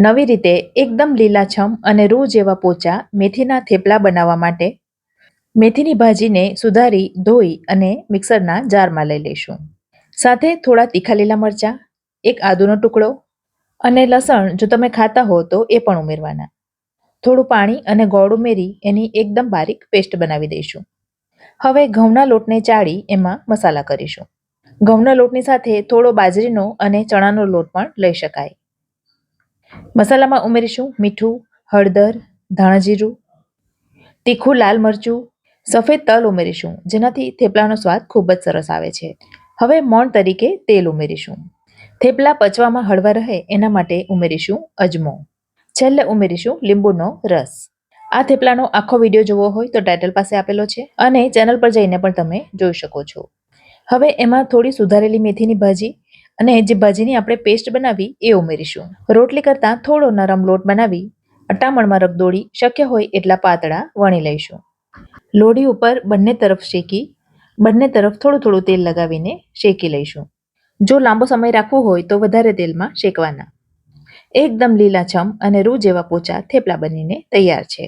નવી રીતે એકદમ લીલાછમ અને રૂ જેવા પોચા મેથીના થેપલા બનાવવા માટે મેથીની ભાજીને સુધારી ધોઈ અને મિક્સરના જારમાં લઈ લઈશું. સાથે થોડા તીખા લીલા મરચાં, એક આદુનો ટુકડો અને લસણ જો તમે ખાતા હો તો એ પણ ઉમેરવાના. થોડું પાણી અને ગોળ ઉમેરી એની એકદમ બારીક પેસ્ટ બનાવી દઈશું. હવે ઘઉંના લોટને ચાળી એમાં મસાલા કરીશું. ઘઉંના લોટની સાથે થોડો બાજરીનો અને ચણાનો લોટ પણ લઈ શકાય. મસાલામાં ઉમેરીશું મીઠું, હળદર, ધાણાજીરું, તીખું લાલ મરચું, સફેદ તલ ઉમેરીશું જેનાથી થેપલાનો સ્વાદ ખૂબ જ સરસ આવે છે. હવે મોણ તરીકે તેલ ઉમેરીશું. થેપલા પચવામાં હળવા રહે એના માટે ઉમેરીશું અજમો. છેલ્લે ઉમેરીશું લીંબુનો રસ. આ થેપલાનો આખો વિડીયો જોવો હોય તો ટાઇટલ પાસે આપેલો છે અને ચેનલ પર જઈને પણ તમે જોઈ શકો છો. હવે એમાં થોડી સુધારેલી મેથીની ભાજી અને જે ભાજીની આપણે પેસ્ટ બનાવી એ ઉમેરીશું. રોટલી કરતાં થોડો નરમ લોટ બનાવી અટામણમાં રગદોળી શક્ય હોય એટલા પાતળા વણી લઈશું. લોઢી ઉપર બંને તરફ શેકી બંને તરફ થોડું થોડું તેલ લગાવીને શેકી લઈશું. જો લાંબો સમય રાખવો હોય તો વધારે તેલમાં શેકવાના. એકદમ લીલાછમ અને રૂ જેવા પોચા થેપલા બનીને તૈયાર છે.